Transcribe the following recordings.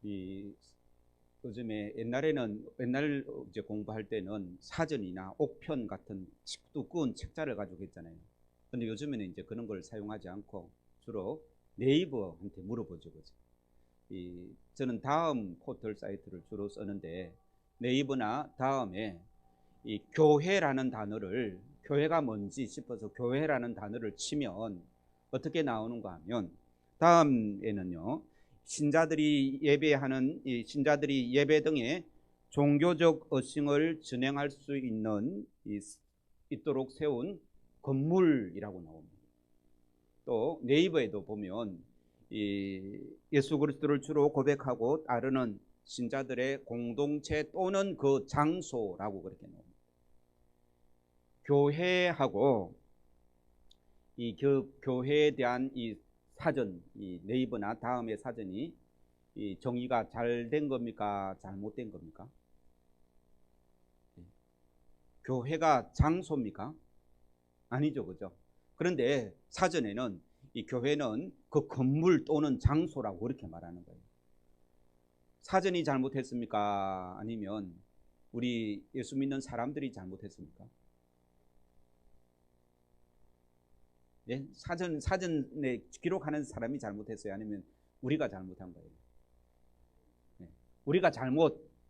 이 요즘에 옛날 이제 공부할 때는 사전이나 옥편 같은 두꺼운 책자를 가지고 했잖아요. 근데 요즘에는 이제 그런 걸 사용하지 않고 주로 네이버한테 물어보죠, 그죠? 저는 다음 포털 사이트를 주로 쓰는데 네이버나 다음에 이 교회라는 단어를 교회가 뭔지 싶어서 교회라는 단어를 치면 어떻게 나오는가 하면 다음에는요. 신자들이 예배 등의 종교적 의식을 진행할 수 있도록 세운 건물이라고 나옵니다. 또 네이버에도 보면 예수 그리스도를 주로 고백하고 따르는 신자들의 공동체 또는 그 장소라고 그렇게 나옵니다. 교회하고 교회에 대한 사전, 네이버나 다음의 사전이 정의가 잘 된 겁니까? 잘못된 겁니까? 교회가 장소입니까? 아니죠, 그죠? 그런데 사전에는 이 교회는 그 건물 또는 장소라고 그렇게 말하는 거예요. 사전이 잘못했습니까? 아니면 우리 예수 믿는 사람들이 잘못했습니까? 예? 사전에 기록하는 사람이 잘못했어요? 아니면 우리가 잘못한 거예요? 예. 우리가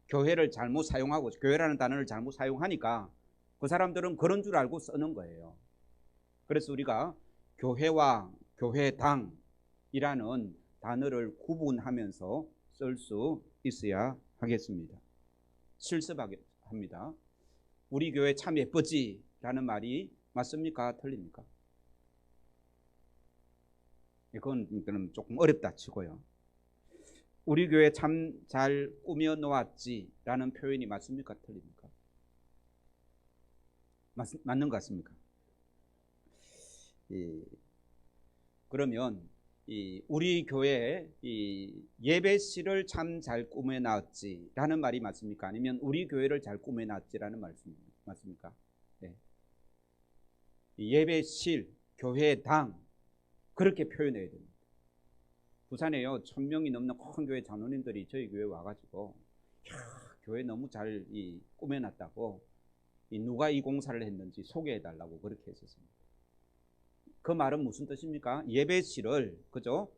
교회를 잘못 사용하고 교회라는 단어를 잘못 사용하니까 그 사람들은 그런 줄 알고 쓰는 거예요. 그래서 우리가 교회와 교회당이라는 단어를 구분하면서 쓸 수 있어야 하겠습니다. 실습합니다. 우리 교회 참 예쁘지? 라는 말이 맞습니까? 틀립니까? 그건 조금 어렵다 치고요. 우리 교회 참 잘 꾸며 놓았지? 라는 표현이 맞습니까? 틀립니까? 맞는 것 같습니까? 그러면 우리 교회 예배실을 참 잘 꾸며 놨지? 라는 말이 맞습니까? 아니면 우리 교회를 잘 꾸며 놨지라는 말씀 맞습니까? 네. 예배실, 교회당 그렇게 표현해야 됩니다. 부산에요 1000명이 넘는 큰 교회 장로님들이 저희 교회 와가지고 교회 너무 잘 꾸며놨다고 누가 이 공사를 했는지 소개해달라고 그렇게 했었습니다. 그 말은 무슨 뜻입니까? 예배실을 그죠?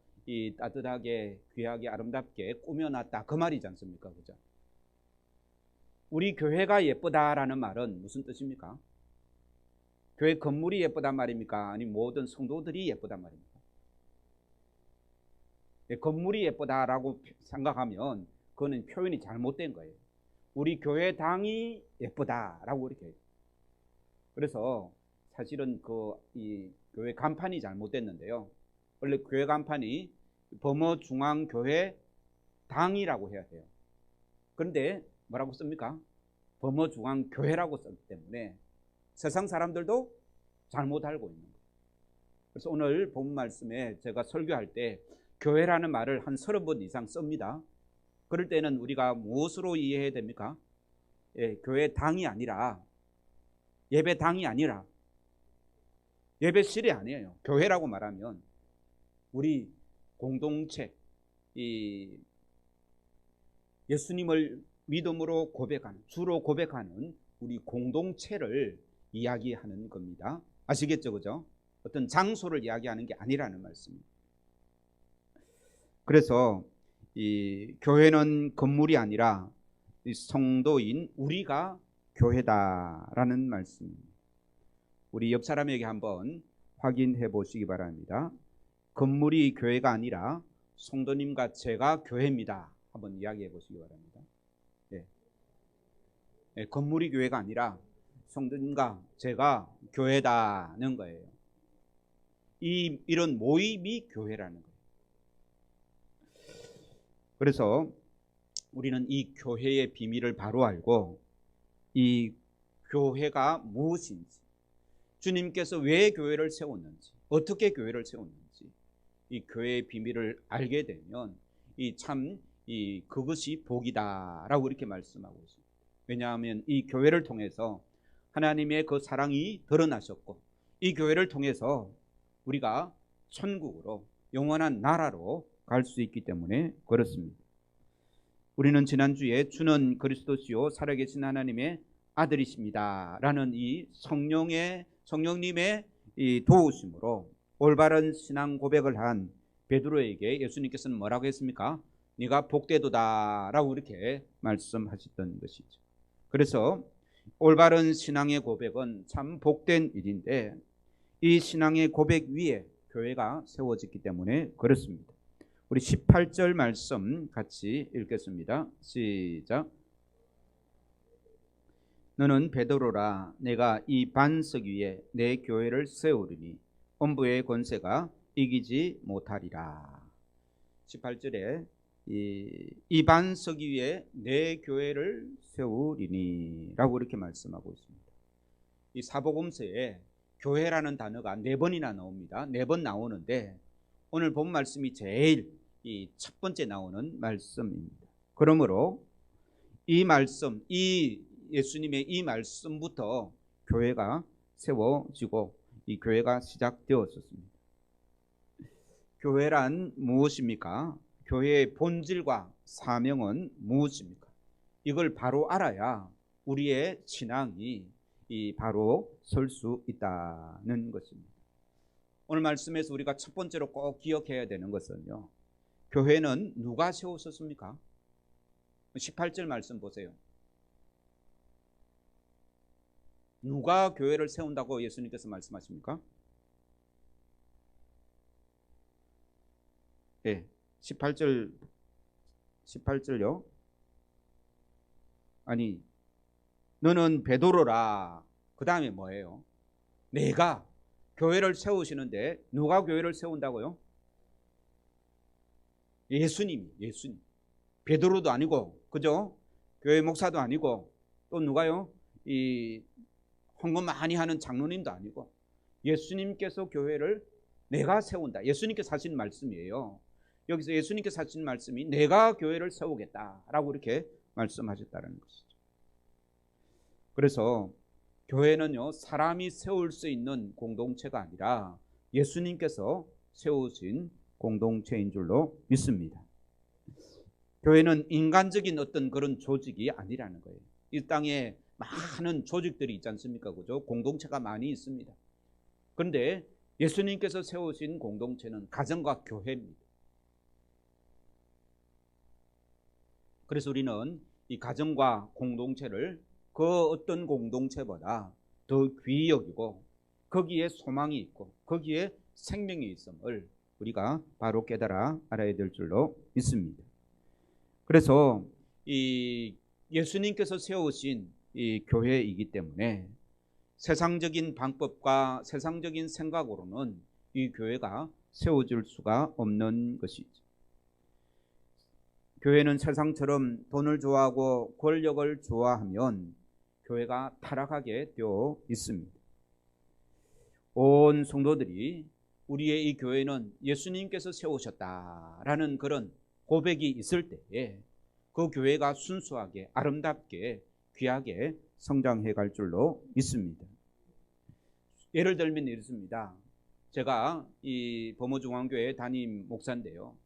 따뜻하게 귀하게 아름답게 꾸며놨다 그 말이지 않습니까? 그죠? 우리 교회가 예쁘다라는 말은 무슨 뜻입니까? 교회 건물이 예쁘단 말입니까? 아니면 모든 성도들이 예쁘단 말입니까? 건물이 예쁘다라고 생각하면 그거는 표현이 잘못된 거예요. 우리 교회당이 예쁘다라고 이렇게 해요. 그래서 사실은 이 교회 간판이 잘못됐는데요. 원래 교회 간판이 범어중앙교회 당이라고 해야 돼요. 그런데 뭐라고 씁니까? 범어중앙교회라고 썼기 때문에 세상 사람들도 잘못 알고 있는 거예요. 그래서 오늘 본 말씀에 제가 설교할 때 교회라는 말을 한 30번 이상 씁니다. 그럴 때는 우리가 무엇으로 이해해야 됩니까? 교회 당이 아니라 예배당이 아니라 예배실이 아니에요. 교회라고 말하면 우리 공동체 예수님을 믿음으로 주로 고백하는 우리 공동체를 이야기하는 겁니다. 아시겠죠? 그죠? 어떤 장소를 이야기하는 게 아니라는 말씀입니다. 그래서 교회는 건물이 아니라 성도인 우리가 교회다라는 말씀입니다. 우리 옆 사람에게 한번 확인해 보시기 바랍니다. 건물이 교회가 아니라 성도님과 제가 교회입니다. 한번 이야기해 보시기 바랍니다. 네, 건물이 교회가 아니라 성도님과 제가 교회다는 거예요. 이런 모임이 교회라는 거예요. 그래서 우리는 이 교회의 비밀을 바로 알고 이 교회가 무엇인지, 주님께서 왜 교회를 세웠는지, 어떻게 교회를 세웠는지 이 교회의 비밀을 알게 되면 그것이 복이다라고 이렇게 말씀하고 있습니다. 왜냐하면 이 교회를 통해서 하나님의 그 사랑이 드러나셨고 이 교회를 통해서 우리가 천국으로 영원한 나라로 갈 수 있기 때문에 그렇습니다. 우리는 지난주에 주는 그리스도시요 살아계신 하나님의 아들이십니다 라는 이 성령님의 이 도우심으로 올바른 신앙 고백을 한 베드로에게 예수님께서는 뭐라고 했습니까? 네가 복되도다 라고 이렇게 말씀하셨던 것이죠. 그래서 올바른 신앙의 고백은 참 복된 일인데 이 신앙의 고백 위에 교회가 세워졌기 때문에 그렇습니다. 우리 18절 말씀 같이 읽겠습니다. 시작. 너는 베드로라 내가 이 반석 위에 내 교회를 세우리니 엄부의 권세가 이기지 못하리라. 18절에 이 반석 위에 내 교회를 세우리니 라고 이렇게 말씀하고 있습니다. 이 사복음서에 교회라는 단어가 4번이나 나옵니다. 4번 나오는데 오늘 본 말씀이 제일 이 첫 번째 나오는 말씀입니다. 그러므로 이 말씀, 이 예수님의 이 말씀부터 교회가 세워지고 이 교회가 시작되었습니다. 교회란 무엇입니까? 교회의 본질과 사명은 무엇입니까? 이걸 바로 알아야 우리의 신앙이 바로 설 수 있다는 것입니다. 오늘 말씀에서 우리가 첫 번째로 꼭 기억해야 되는 것은요, 교회는 누가 세우셨습니까? 18절 말씀 보세요. 누가 교회를 세운다고 예수님께서 말씀하십니까? 네, 18절요. 아니, 너는 베드로라. 그 다음에 뭐예요? 내가 교회를 세우시는데 누가 교회를 세운다고요? 예수님. 베드로도 아니고, 그죠? 교회 목사도 아니고, 또 누가요? 이 헌금 많이 하는 장로님도 아니고, 예수님께서 교회를 내가 세운다. 예수님께서 하신 말씀이에요. 여기서 예수님께서 하신 말씀이 내가 교회를 세우겠다라고 이렇게 말씀하셨다는 것이죠. 그래서 교회는요, 사람이 세울 수 있는 공동체가 아니라 예수님께서 세우신 공동체인 줄로 믿습니다. 교회는 인간적인 어떤 그런 조직이 아니라는 거예요. 이 땅에 많은 조직들이 있지 않습니까? 그죠? 공동체가 많이 있습니다. 그런데 예수님께서 세우신 공동체는 가정과 교회입니다. 그래서 우리는 이 가정과 공동체를 그 어떤 공동체보다 더 귀히 여기고 거기에 소망이 있고 거기에 생명이 있음을 우리가 바로 깨달아 알아야 될 줄로 믿습니다. 그래서 이 예수님께서 세우신 이 교회이기 때문에 세상적인 방법과 세상적인 생각으로는 이 교회가 세워질 수가 없는 것이죠. 교회는 세상처럼 돈을 좋아하고 권력을 좋아하면 교회가 타락하게 되어 있습니다. 온 성도들이 우리의 이 교회는 예수님께서 세우셨다라는 그런 고백이 있을 때에 그 교회가 순수하게 아름답게 귀하게 성장해 갈 줄로 믿습니다. 예를 들면 이렇습니다. 제가 이 범어중앙교회 담임 목사인데요,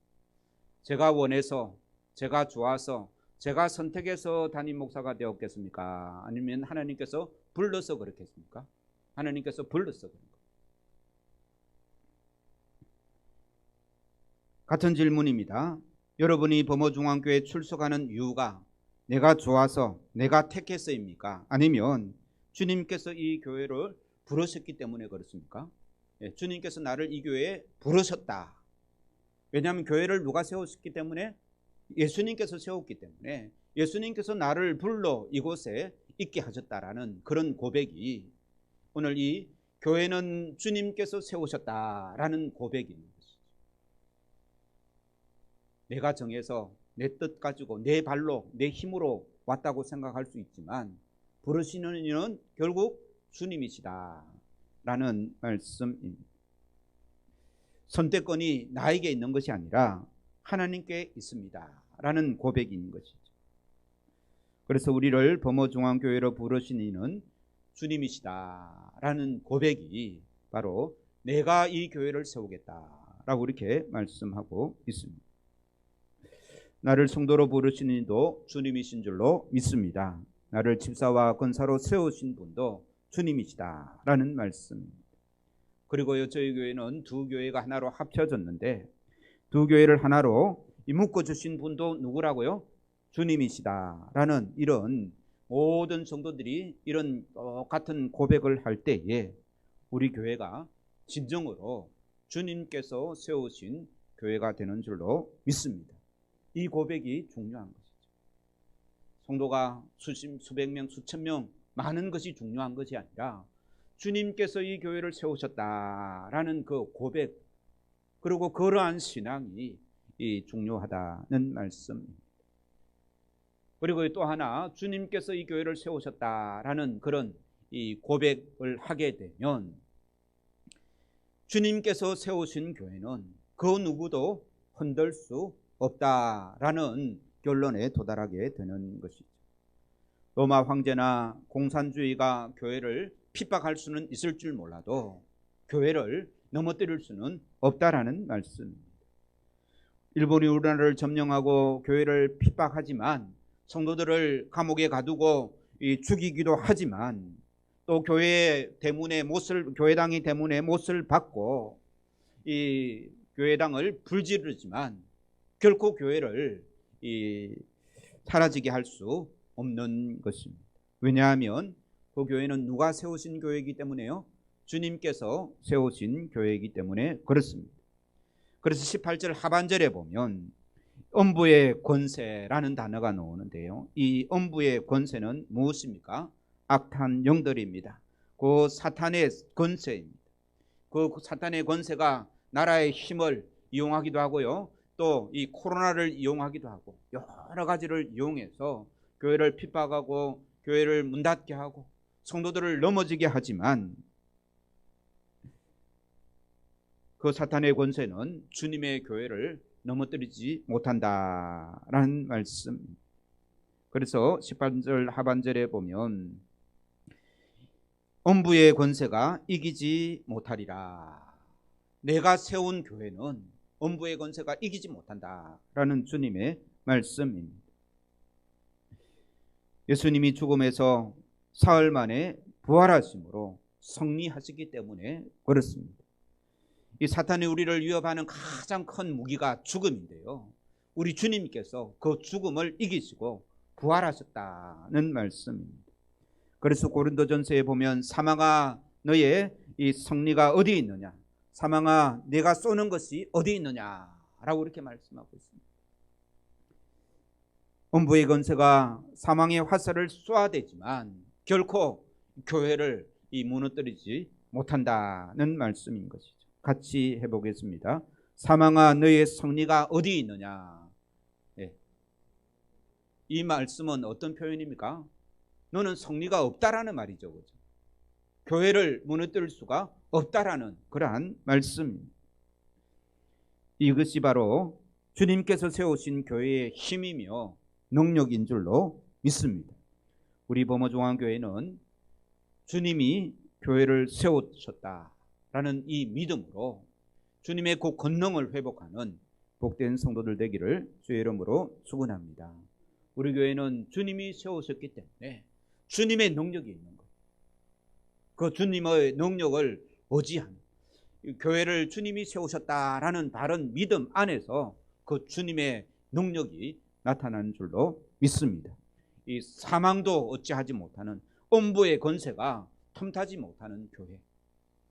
제가 원해서, 제가 좋아서, 제가 선택해서 담임 목사가 되었겠습니까? 아니면 하나님께서 불러서 그렇겠습니까? 하나님께서 불러서 그런 거. 같은 질문입니다. 여러분이 범어중앙교회에 출석하는 이유가 내가 좋아서, 내가 택해서입니까? 아니면 주님께서 이 교회를 부르셨기 때문에 그렇습니까? 주님께서 나를 이 교회에 부르셨다. 왜냐하면 교회를 누가 세웠기 때문에? 예수님께서 세웠기 때문에 예수님께서 나를 불러 이곳에 있게 하셨다라는 그런 고백이 오늘 이 교회는 주님께서 세우셨다라는 고백이 있는 것이죠. 내가 정해서 내 뜻 가지고 내 발로 내 힘으로 왔다고 생각할 수 있지만 부르시는 이는 결국 주님이시다라는 말씀입니다. 선택권이 나에게 있는 것이 아니라 하나님께 있습니다 라는 고백이 있는 것이죠. 그래서 우리를 범어중앙교회로 부르신 이는 주님이시다 라는 고백이 바로 내가 이 교회를 세우겠다 라고 이렇게 말씀하고 있습니다. 나를 성도로 부르신 이도 주님이신 줄로 믿습니다. 나를 집사와 권사로 세우신 분도 주님이시다라는 말씀입니다. 그리고요, 저희 교회는 두 교회가 하나로 합쳐졌는데 두 교회를 하나로 묶어주신 분도 누구라고요? 주님이시다라는 이런 모든 성도들이 이런 같은 고백을 할 때에 우리 교회가 진정으로 주님께서 세우신 교회가 되는 줄로 믿습니다. 이 고백이 중요한 것이죠. 성도가 수백 명, 수천 명 많은 것이 중요한 것이 아니라 주님께서 이 교회를 세우셨다라는 그 고백, 그리고 그러한 신앙이 중요하다는 말씀입니다. 그리고 또 하나, 주님께서 이 교회를 세우셨다라는 그런 이 고백을 하게 되면 주님께서 세우신 교회는 그 누구도 흔들 수 없다라는 결론에 도달하게 되는 것이죠. 로마 황제나 공산주의가 교회를 핍박할 수는 있을 줄 몰라도 교회를 넘어뜨릴 수는 없다라는 말씀입니다. 일본이 우리나라를 점령하고 교회를 핍박하지만 성도들을 감옥에 가두고 죽이기도 하지만 또 교회당이 대문에 못을 박고 이 교회당을 불지르지만 결코 교회를 사라지게 할 수 없는 것입니다. 왜냐하면 그 교회는 누가 세우신 교회이기 때문에요? 주님께서 세우신 교회이기 때문에 그렇습니다. 그래서 18절 하반절에 보면 엄부의 권세라는 단어가 나오는데요, 이 엄부의 권세는 무엇입니까? 악한 영들입니다. 그 사탄의 권세입니다. 그 사탄의 권세가 나라의 힘을 이용하기도 하고요, 또 이 코로나를 이용하기도 하고 여러 가지를 이용해서 교회를 핍박하고 교회를 문 닫게 하고 성도들을 넘어지게 하지만 그 사탄의 권세는 주님의 교회를 넘어뜨리지 못한다라는 말씀. 그래서 18절 하반절에 보면 엄부의 권세가 이기지 못하리라. 내가 세운 교회는 엄부의 권세가 이기지 못한다라는 주님의 말씀입니다. 예수님이 죽음에서 사흘 만에 부활하심으로 승리하시기 때문에 그렇습니다. 이 사탄이 우리를 위협하는 가장 큰 무기가 죽음인데요, 우리 주님께서 그 죽음을 이기시고 부활하셨다는 말씀입니다. 그래서 고린도전서에 보면 사망아 너의 이 승리가 어디 있느냐, 사망아 내가 쏘는 것이 어디 있느냐라고 이렇게 말씀하고 있습니다. 엄부의 권세가 사망의 화살을 쏘아대지만 결코 교회를 무너뜨리지 못한다는 말씀인 것이죠. 같이 해보겠습니다. 사망아 너의 승리가 어디 있느냐. 이 말씀은 어떤 표현입니까? 너는 승리가 없다라는 말이죠. 그렇죠? 교회를 무너뜨릴 수가 없다라는 그러한 말씀입니다. 이것이 바로 주님께서 세우신 교회의 힘이며 능력인 줄로 믿습니다. 우리 범어중앙교회는 주님이 교회를 세우셨다라는 이 믿음으로 주님의 그 권능을 회복하는 복된 성도들 되기를 주의 이름으로 축원합니다. 우리 교회는 주님이 세우셨기 때문에 주님의 능력이 있는 것, 그 주님의 능력을 의지하는 교회를 주님이 세우셨다라는 바른 믿음 안에서 그 주님의 능력이 나타나는 줄로 믿습니다. 이 사망도 어찌하지 못하는 엄부의 권세가 틈타지 못하는 교회,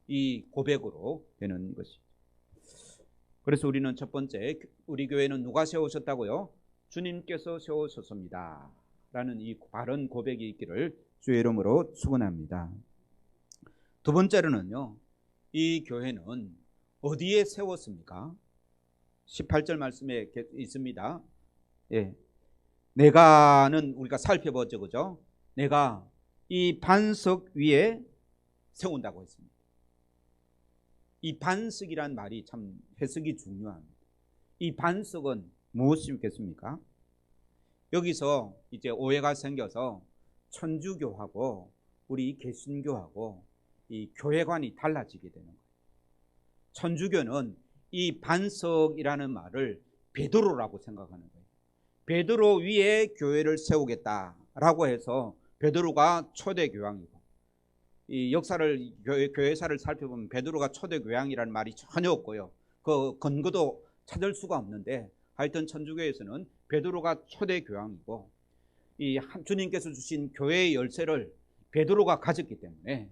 이 고백으로 되는 것이죠. 그래서 우리는 첫 번째, 우리 교회는 누가 세우셨다고요? 주님께서 세우셨습니다 라는 이 바른 고백이 있기를 주의 이름으로 축원합니다. 두 번째로는요, 이 교회는 어디에 세웠습니까? 18절 말씀에 있습니다. 내가는 우리가 살펴보죠, 그죠? 내가 이 반석 위에 세운다고 했습니다. 이 반석이란 말이 참 해석이 중요합니다. 이 반석은 무엇이겠습니까? 여기서 이제 오해가 생겨서 천주교하고 우리 개신교하고 이 교회관이 달라지게 되는 거예요. 천주교는 이 반석이라는 말을 베드로라고 생각하는 거예요. 베드로 위에 교회를 세우겠다라고 해서 베드로가 초대 교황이고, 이 역사를 교회사를 살펴보면 베드로가 초대 교황이라는 말이 전혀 없고요. 그 근거도 찾을 수가 없는데, 하여튼 천주교에서는 베드로가 초대 교황이고, 이 주님께서 주신 교회의 열쇠를 베드로가 가졌기 때문에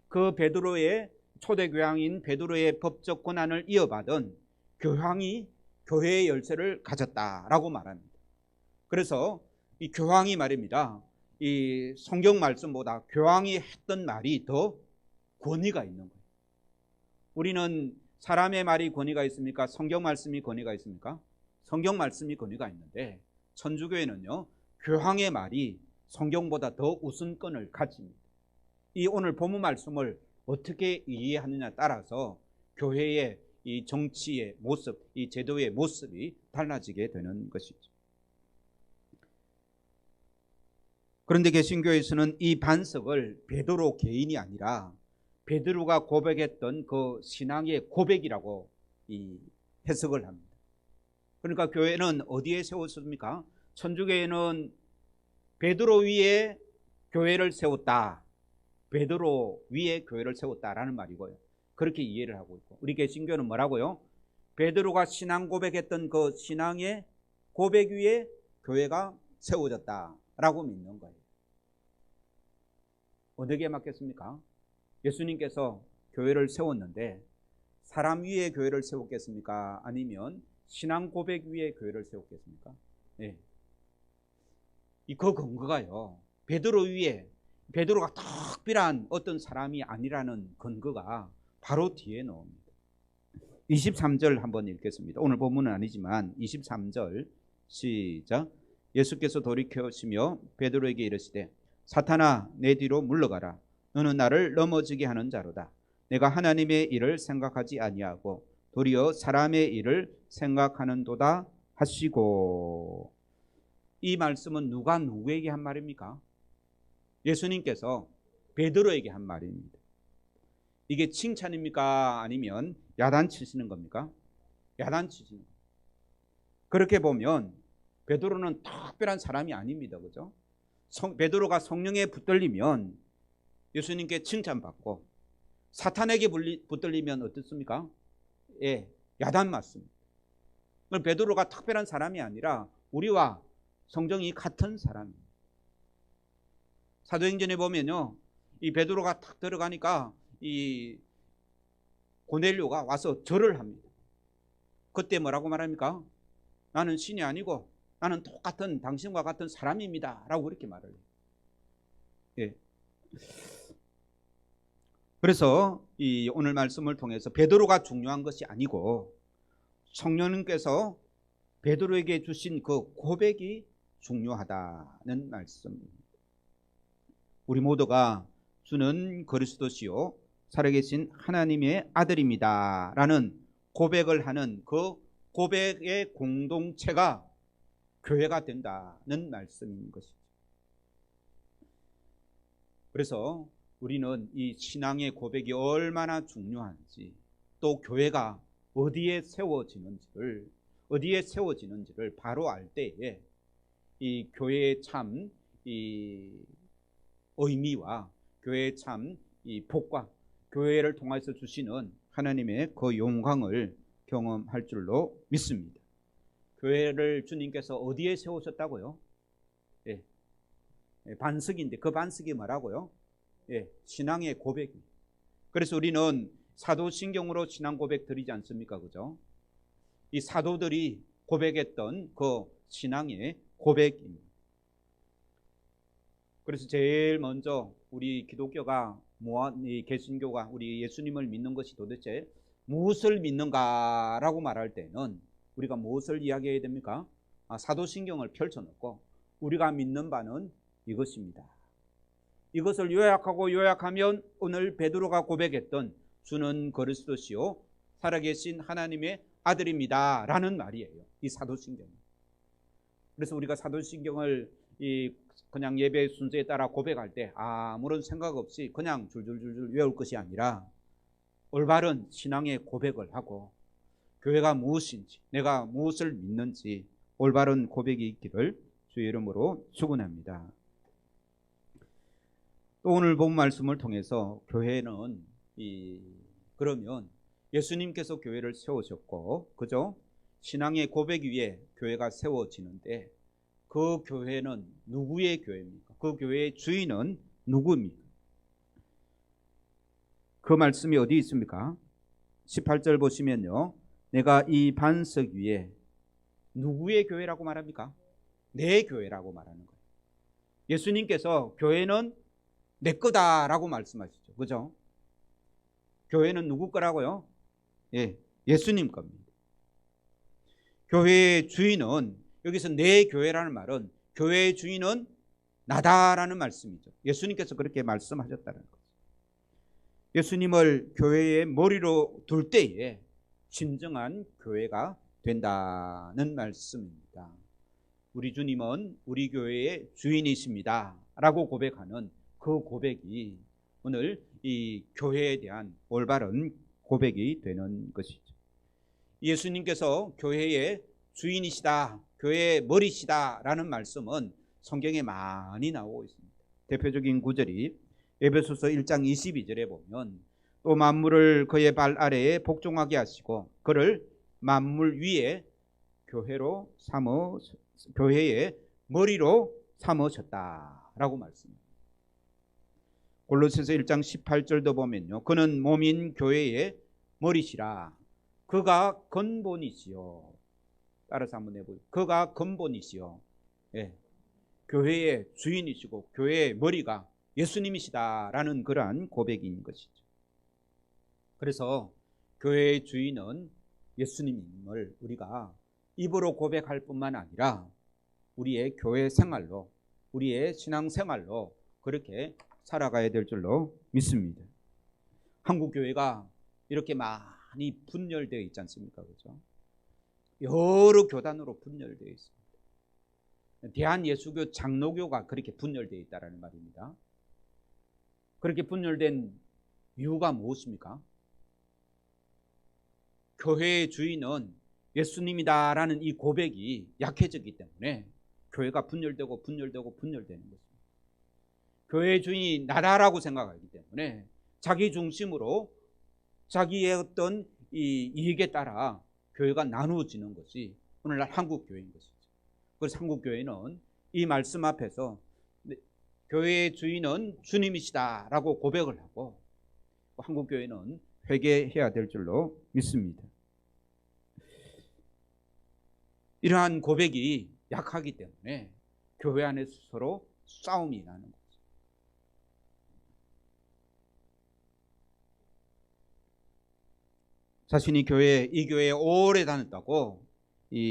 그 베드로의 초대 교황인 베드로의 법적 권한을 이어받은 교황이 교회의 열쇠를 가졌다라고 말합니다. 그래서 이 교황이 말입니다, 이 성경 말씀보다 교황이 했던 말이 더 권위가 있는 거예요. 우리는 사람의 말이 권위가 있습니까? 성경 말씀이 권위가 있습니까? 성경 말씀이 권위가 있는데, 천주교에는요, 교황의 말이 성경보다 더 우선권을 가집니다. 이 오늘 본문 말씀을 어떻게 이해하느냐에 따라서 교회의 이 정치의 모습, 이 제도의 모습이 달라지게 되는 것이죠. 그런데 개신교에서는 이 반석을 베드로 개인이 아니라 베드로가 고백했던 그 신앙의 고백이라고 이 해석을 합니다. 그러니까 교회는 어디에 세웠습니까? 천주교회는 베드로 위에 교회를 세웠다, 베드로 위에 교회를 세웠다라는 말이고요. 그렇게 이해를 하고 있고, 우리 개신교는 뭐라고요? 베드로가 신앙 고백했던 그 신앙의 고백 위에 교회가 세워졌다라고 믿는 거예요. 어디에 맞겠습니까? 예수님께서 교회를 세웠는데 사람 위에 교회를 세웠겠습니까? 아니면 신앙 고백 위에 교회를 세웠겠습니까? 네. 그 근거가요, 베드로 위에, 베드로가 특별한 어떤 사람이 아니라는 근거가 바로 뒤에 나옵니다. 23절 한번 읽겠습니다. 오늘 본문은 아니지만 23절 시작. 예수께서 돌이켜시며 베드로에게 이르시되 사탄아 내 뒤로 물러가라. 너는 나를 넘어지게 하는 자로다. 내가 하나님의 일을 생각하지 아니하고 도리어 사람의 일을 생각하는도다 하시고. 이 말씀은 누가 누구에게 한 말입니까? 예수님께서 베드로에게 한 말입니다. 이게 칭찬입니까? 아니면 야단치시는 겁니까? 야단치시는 겁니다. 그렇게 보면 베드로는 특별한 사람이 아닙니다. 그죠? 베드로가 성령에 붙들리면 예수님께 칭찬받고, 사탄에게 붙들리면 어떻습니까? 예, 야단 맞습니다. 베드로가 특별한 사람이 아니라 우리와 성정이 같은 사람입니다. 사도행전에 보면요, 이 베드로가 탁 들어가니까 이 고넬료가 와서 절을 합니다. 그때 뭐라고 말합니까? 나는 신이 아니고 나는 똑같은 당신과 같은 사람입니다 라고 그렇게 말을 해요. 예. 그래서 이 오늘 말씀을 통해서 베드로가 중요한 것이 아니고 성령님께서 베드로에게 주신 그 고백이 중요하다는 말씀입니다. 우리 모두가 주는 그리스도시요 살아계신 하나님의 아들입니다 라는 고백을 하는 그 고백의 공동체가 교회가 된다는 말씀인 것이죠. 그래서 우리는 이 신앙의 고백이 얼마나 중요한지, 또 교회가 어디에 세워지는지를 바로 알 때에 이 교회의 참 이 의미와 교회의 참 이 복과 교회를 통해서 주시는 하나님의 그 영광을 경험할 줄로 믿습니다. 교회를 주님께서 어디에 세우셨다고요? 예, 반석인데 그 반석이 뭐라고요? 예, 신앙의 고백입니다. 그래서 우리는 사도신경으로 신앙 고백 드리지 않습니까? 그죠? 이 사도들이 고백했던 그 신앙의 고백입니다. 그래서 제일 먼저 우리 기독교가 이 개신교가 우리 예수님을 믿는 것이 도대체 무엇을 믿는가라고 말할 때는 우리가 무엇을 이야기해야 됩니까? 사도신경을 펼쳐놓고 우리가 믿는 바는 이것입니다. 이것을 요약하면 오늘 베드로가 고백했던 주는 그리스도시요 살아계신 하나님의 아들입니다 라는 말이에요. 이 사도신경. 그래서 우리가 사도신경을 그냥 예배 순서에 따라 고백할 때 아무런 생각 없이 그냥 줄줄줄줄 외울 것이 아니라 올바른 신앙의 고백을 하고 교회가 무엇인지, 내가 무엇을 믿는지, 올바른 고백이 있기를 주의 이름으로 축원합니다. 또 오늘 본 말씀을 통해서 교회는 그러면 예수님께서 교회를 세우셨고, 그죠? 신앙의 고백 위에 교회가 세워지는데 그 교회는 누구의 교회입니까? 그 교회의 주인은 누구입니까? 그 말씀이 어디 있습니까? 18절 보시면요, 내가 이 반석 위에 누구의 교회라고 말합니까? 내 교회라고 말하는 거예요. 예수님께서 교회는 내 거다라고 말씀하시죠. 그죠? 교회는 누구 거라고요? 예, 예수님 겁니다. 교회의 주인은, 여기서 내 교회라는 말은 교회의 주인은 나다라는 말씀이죠. 예수님께서 그렇게 말씀하셨다는 거죠. 예수님을 교회의 머리로 둘 때에 진정한 교회가 된다는 말씀입니다. 우리 주님은 우리 교회의 주인이십니다 라고 고백하는 그 고백이 오늘 이 교회에 대한 올바른 고백이 되는 것이죠. 예수님께서 교회의 주인이시다, 교회의 머리시다 라는 말씀은 성경에 많이 나오고 있습니다. 대표적인 구절이 에베소서 1장 22절에 보면, 또 만물을 그의 발 아래에 복종하게 하시고 그를 만물 위에 교회의 머리로 삼으셨다라고 말씀합니다. 골로새서 1장 18절도 보면요, 그는 몸인 교회의 머리시라. 그가 근본이시요. 따라서 한번 해보세요. 그가 근본이시요. 예, 교회의 주인이시고 교회의 머리가 예수님이시다라는 그러한 고백인 것이죠. 그래서 교회의 주인은 예수님임을 우리가 입으로 고백할 뿐만 아니라 우리의 교회 생활로, 우리의 신앙 생활로 그렇게 살아가야 될 줄로 믿습니다. 한국 교회가 이렇게 많이 분열되어 있지 않습니까? 그렇죠? 여러 교단으로 분열되어 있습니다. 대한예수교 장로교가 그렇게 분열되어 있다는 말입니다. 그렇게 분열된 이유가 무엇입니까? 교회의 주인은 예수님이다라는 이 고백이 약해졌기 때문에 교회가 분열되고 분열되는 것입니다. 교회의 주인이 나다라고 생각하기 때문에 자기 중심으로 자기의 어떤 이 이익에 따라 교회가 나누어지는 것이 오늘날 한국 교회인 것이죠. 그래서 한국 교회는 이 말씀 앞에서 교회의 주인은 주님이시다라고 고백을 하고 한국 교회는 회개해야 될 줄로 믿습니다. 이러한 고백이 약하기 때문에 교회 안에서 서로 싸움이 나는 거죠. 자신이 이 교회에 오래 다녔다고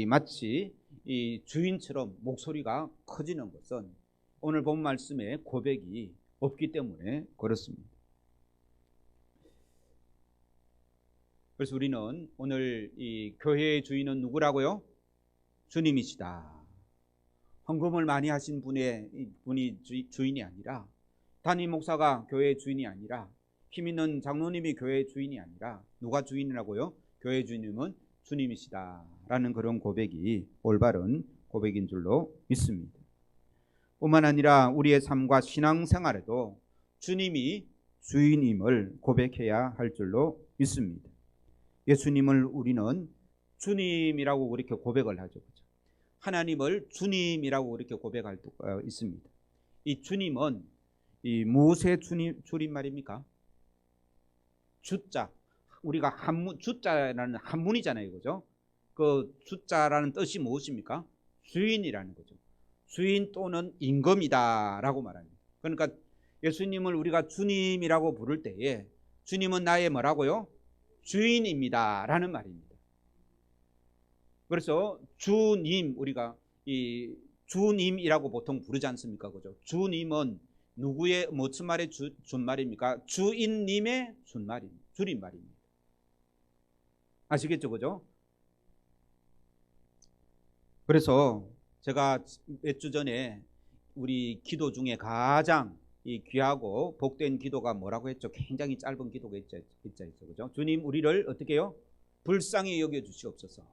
마치 이 주인처럼 목소리가 커지는 것은 오늘 본 말씀에 고백이 없기 때문에 그렇습니다. 그래서 우리는 오늘 이 교회의 주인은 누구라고요? 주님이시다. 헌금을 많이 하신 분이 주인이 아니라, 담임 목사가 교회의 주인이 아니라, 힘 있는 장로님이 교회의 주인이 아니라 누가 주인이라고요? 교회의 주님은 주님이시다라는 그런 고백이 올바른 고백인 줄로 믿습니다. 뿐만 아니라 우리의 삶과 신앙생활에도 주님이 주인임을 고백해야 할 줄로 믿습니다. 예수님을 우리는 주님이라고 그렇게 고백을 하죠. 하나님을 주님이라고 그렇게 고백할 수가 있습니다. 이 주님은 이 무엇의 줄임말입니까? 주자. 우리가 주자라는 한문이잖아요, 그죠? 그 주자라는 뜻이 무엇입니까? 주인이라는 거죠. 주인 또는 임금이다라고 말합니다. 그러니까 예수님을 우리가 주님이라고 부를 때에 주님은 나의 뭐라고요? 주인입니다라는 말입니다. 그래서 주님, 우리가 이 주님이라고 보통 부르지 않습니까? 그죠? 주님은 누구의 무슨 말의 준말입니까? 주인님의 줄임말입니다. 아시겠죠? 그죠? 그래서 제가 몇 주 전에 우리 기도 중에 가장 이 귀하고 복된 기도가 뭐라고 했죠? 굉장히 짧은 기도가 있죠. 그죠? 주님, 우리를 어떻게 해요? 불쌍히 여겨 주시옵소서.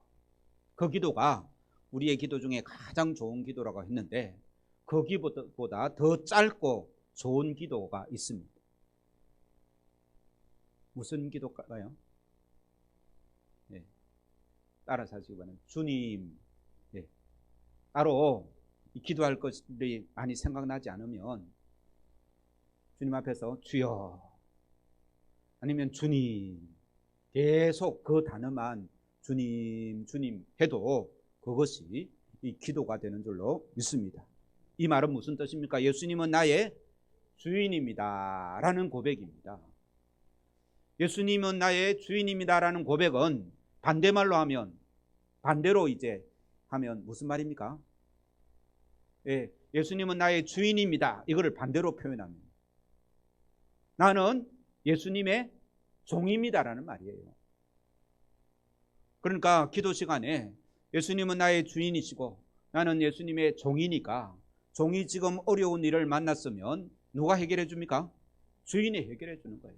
그 기도가 우리의 기도 중에 가장 좋은 기도라고 했는데 거기보다 더 짧고 좋은 기도가 있습니다. 무슨 기도일까요? 네. 따라서 하시기 바랍니다. 주님, 네. 따로 기도할 것들이 많이 생각나지 않으면 주님 앞에서 주여, 아니면 주님, 계속 그 단어만 주님, 주님 해도 그것이 이 기도가 되는 줄로 믿습니다. 이 말은 무슨 뜻입니까? 예수님은 나의 주인입니다 라는 고백입니다. 예수님은 나의 주인입니다 라는 고백은 반대말로 하면, 반대로 이제 하면 무슨 말입니까? 예, 예수님은 나의 주인입니다, 이거를 반대로 표현합니다. 나는 예수님의 종입니다 라는 말이에요. 그러니까 기도 시간에 예수님은 나의 주인이시고 나는 예수님의 종이니까, 종이 지금 어려운 일을 만났으면 누가 해결해 줍니까? 주인이 해결해 주는 거예요.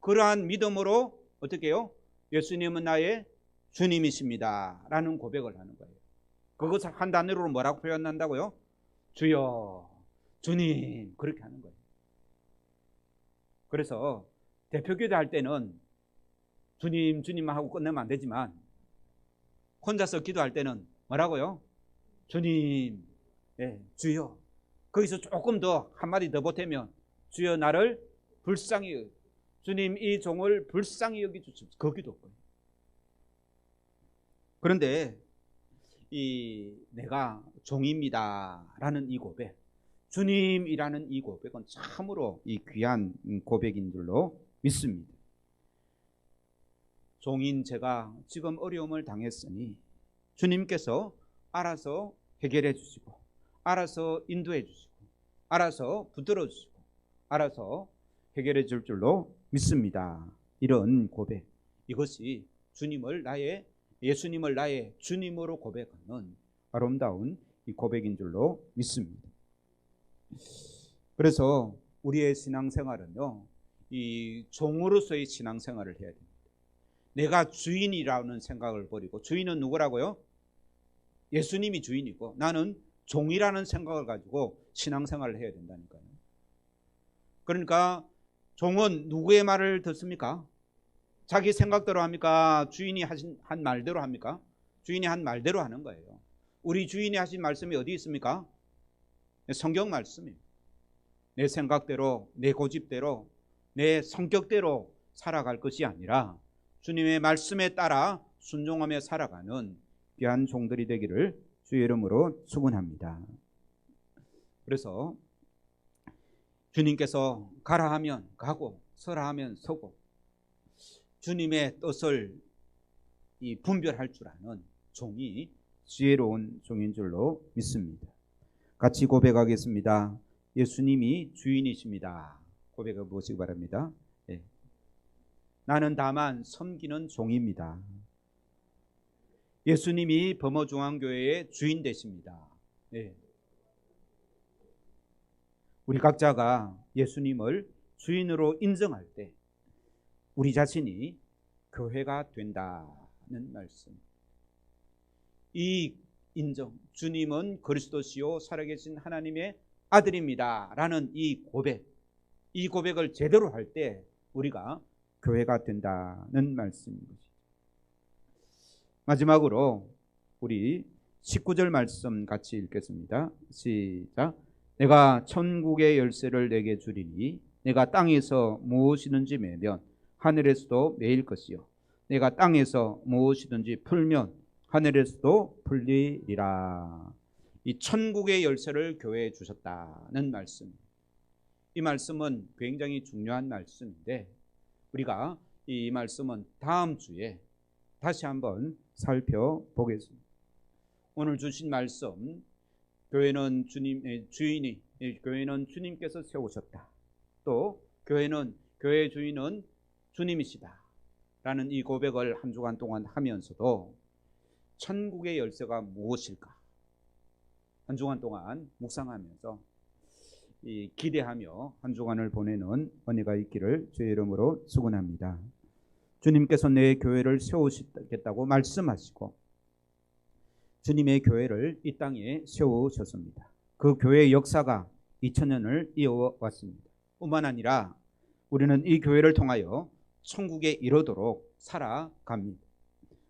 그러한 믿음으로 어떻게 해요? 예수님은 나의 주님이십니다 라는 고백을 하는 거예요. 그것을 한 단어로 뭐라고 표현한다고요? 주여, 주님, 그렇게 하는 거예요. 그래서 대표기도 할 때는 주님, 주님만 하고 끝내면 안 되지만, 혼자서 기도할 때는 뭐라고요? 주님, 예, 주여. 거기서 조금 더 한마디 더 보태면 주여 나를 불쌍히 여기, 주님 이 종을 불쌍히 여기주십시오, 그 기도거든요. 그런데 이 내가 종입니다 라는 이 고백, 주님이라는 이 고백은 참으로 이 귀한 고백인 줄로 믿습니다. 종인 제가 지금 어려움을 당했으니 주님께서 알아서 해결해 주시고, 알아서 인도해 주시고, 알아서 붙들어 주시고, 알아서 해결해 줄 줄로 믿습니다. 이런 고백, 이것이 예수님을 나의 주님으로 고백하는 아름다운 이 고백인 줄로 믿습니다. 그래서 우리의 신앙생활은요, 이 종으로서의 신앙생활을 해야 됩니다. 내가 주인이라는 생각을 버리고, 주인은 누구라고요? 예수님이 주인이고 나는 종이라는 생각을 가지고 신앙생활을 해야 된다니까요. 그러니까 종은 누구의 말을 듣습니까? 자기 생각대로 합니까? 주인이 한 말대로 합니까? 주인이 한 말대로 하는 거예요. 우리 주인이 하신 말씀이 어디 있습니까? 성경 말씀입니다. 내 생각대로, 내 고집대로, 내 성격대로 살아갈 것이 아니라 주님의 말씀에 따라 순종하며 살아가는 귀한 종들이 되기를 주의 이름으로 축원합니다. 그래서 주님께서 가라 하면 가고 서라 하면 서고 주님의 뜻을 분별할 줄 아는 종이 지혜로운 종인 줄로 믿습니다. 같이 고백하겠습니다. 예수님이 주인이십니다. 고백해 보시기 바랍니다. 네. 나는 다만 섬기는 종입니다. 예수님이 범어중앙교회의 주인 되십니다. 네. 우리 각자가 예수님을 주인으로 인정할 때 우리 자신이 교회가 된다는 말씀. 이 인정, 주님은 그리스도시요 살아계신 하나님의 아들입니다 라는 이 고백을 제대로 할 때 우리가 교회가 된다는 말씀인 것이죠. 마지막으로 우리 19절 말씀 같이 읽겠습니다. 시작. 내가 천국의 열쇠를 내게 주리니 내가 땅에서 무엇이든지 매면 하늘에서도 매일 것이요 내가 땅에서 무엇이든지 풀면 하늘에서도 풀리리라. 이 천국의 열쇠를 교회에 주셨다는 말씀. 이 말씀은 굉장히 중요한 말씀인데 우리가 이 말씀은 다음 주에 다시 한번 살펴보겠습니다. 오늘 주신 말씀, 교회는 주님의 주인이, 교회는 주님께서 세우셨다. 또 교회의 주인은 주님이시다 라는 이 고백을 한 주간 동안 하면서도 천국의 열쇠가 무엇일까 한 주간 동안 묵상하면서 기대하며 한 주간을 보내는 은혜가 있기를 주의 이름으로 축원합니다. 주님께서 내 교회를 세우시겠다고 말씀하시고 주님의 교회를 이 땅에 세우셨습니다. 그 교회의 역사가 2000년을 이어왔습니다. 뿐만 아니라 우리는 이 교회를 통하여 천국에 이르도록 살아갑니다.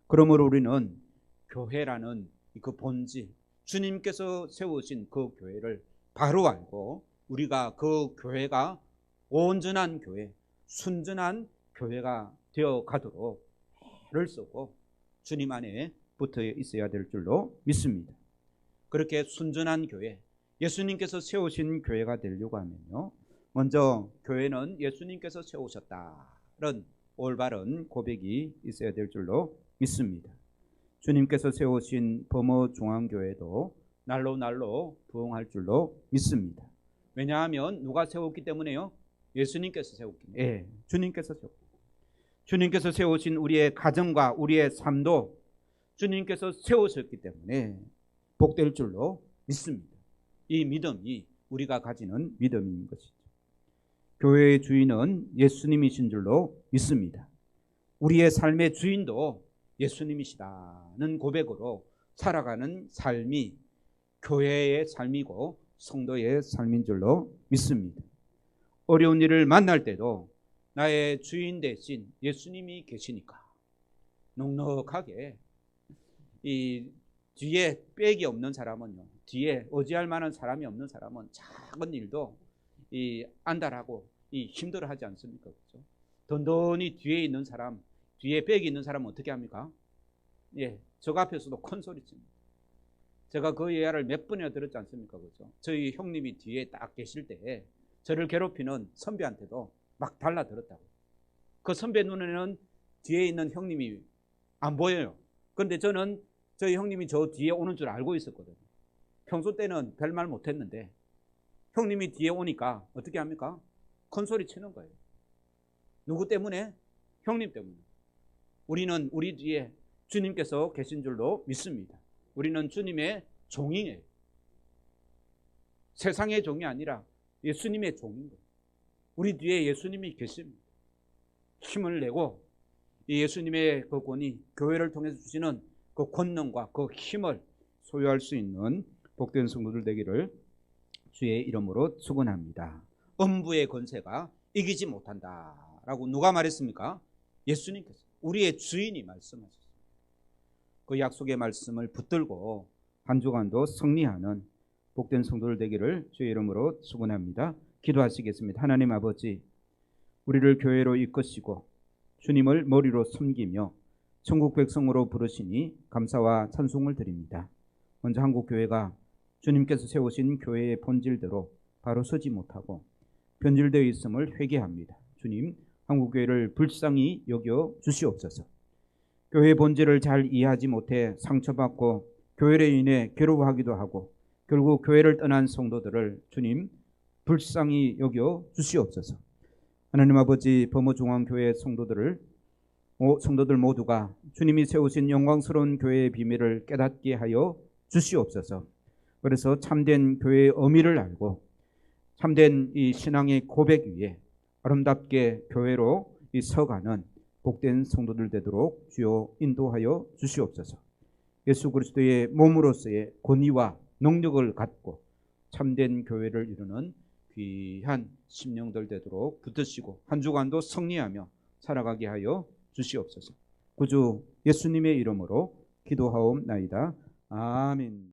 그러므로 우리는 교회라는 그 본질, 주님께서 세우신 그 교회를 바로 알고 우리가 그 교회가 온전한 교회, 순전한 교회가 되어 가도록 애를 쓰고 주님 안에 붙어 있어야 될 줄로 믿습니다. 그렇게 순전한 교회, 예수님께서 세우신 교회가 되려고 하면요, 먼저 교회는 예수님께서 세우셨다는 올바른 고백이 있어야 될 줄로 믿습니다. 주님께서 세우신 범어중앙교회도 날로 날로 부흥할 줄로 믿습니다. 왜냐하면 누가 세웠기 때문에요? 예수님께서 세웠기 때문에. 예, 주님께서 세웠기 때문에. 주님께서 세우신 우리의 가정과 우리의 삶도 주님께서 세우셨기 때문에 복될 줄로 믿습니다. 이 믿음이 우리가 가지는 믿음인 것이죠. 교회의 주인은 예수님이신 줄로 믿습니다. 우리의 삶의 주인도 예수님이시다는 고백으로 살아가는 삶이 교회의 삶이고 성도의 삶인 줄로 믿습니다. 어려운 일을 만날 때도 나의 주인 대신 예수님이 계시니까 넉넉하게, 이 뒤에 백이 없는 사람은요, 뒤에 의지할 만한 사람이 없는 사람은 작은 일도 안달하고 힘들어하지 않습니까? 그렇죠? 든든히 뒤에 있는 사람, 뒤에 백이 있는 사람은 어떻게 합니까? 예, 저 앞에서도 큰 소리 칩니다. 제가 그 예화를 몇 번이나 들었지 않습니까? 그렇죠? 저희 형님이 뒤에 딱 계실 때 저를 괴롭히는 선배한테도 막 달라들었다고. 그 선배 눈에는 뒤에 있는 형님이 안 보여요. 그런데 저는 저희 형님이 저 뒤에 오는 줄 알고 있었거든요. 평소 때는 별말 못했는데 형님이 뒤에 오니까 어떻게 합니까? 큰 소리 치는 거예요. 누구 때문에? 형님 때문에. 우리는 우리 뒤에 주님께서 계신 줄로 믿습니다. 우리는 주님의 종이에요. 세상의 종이 아니라 예수님의 종인 거예요. 우리 뒤에 예수님이 계십니다. 힘을 내고 이 예수님의 그 권위, 교회를 통해서 주시는 그 권능과 그 힘을 소유할 수 있는 복된 성도들 되기를 주의 이름으로 축원합니다. 음부의 권세가 이기지 못한다라고 누가 말했습니까? 예수님께서, 우리의 주인이 말씀하셨습니다. 그 약속의 말씀을 붙들고 한 주간도 승리하는 복된 성도들 되기를 주의 이름으로 축원합니다. 기도하시겠습니다. 하나님 아버지, 우리를 교회로 이끄시고 주님을 머리로 섬기며 천국 백성으로 부르시니 감사와 찬송을 드립니다. 먼저 한국교회가 주님께서 세우신 교회의 본질대로 바로 서지 못하고 변질되어 있음을 회개합니다. 주님, 한국교회를 불쌍히 여겨 주시옵소서. 교회의 본질을 잘 이해하지 못해 상처받고 교회로 인해 괴로워하기도 하고 결국 교회를 떠난 성도들을 주님 불쌍히 여겨 주시옵소서. 하나님 아버지, 범어중앙교회 성도들 모두가 주님이 세우신 영광스러운 교회의 비밀을 깨닫게 하여 주시옵소서. 그래서 참된 교회의 의미를 알고 참된 이 신앙의 고백 위에 아름답게 교회로 서가는 복된 성도들 되도록 주여 인도하여 주시옵소서. 예수 그리스도의 몸으로서의 권위와 능력을 갖고 참된 교회를 이루는 귀한 심령들 되도록 붙드시고 한 주간도 승리하며 살아가게 하여 주시옵소서. 구주 예수님의 이름으로 기도하옵나이다. 아멘.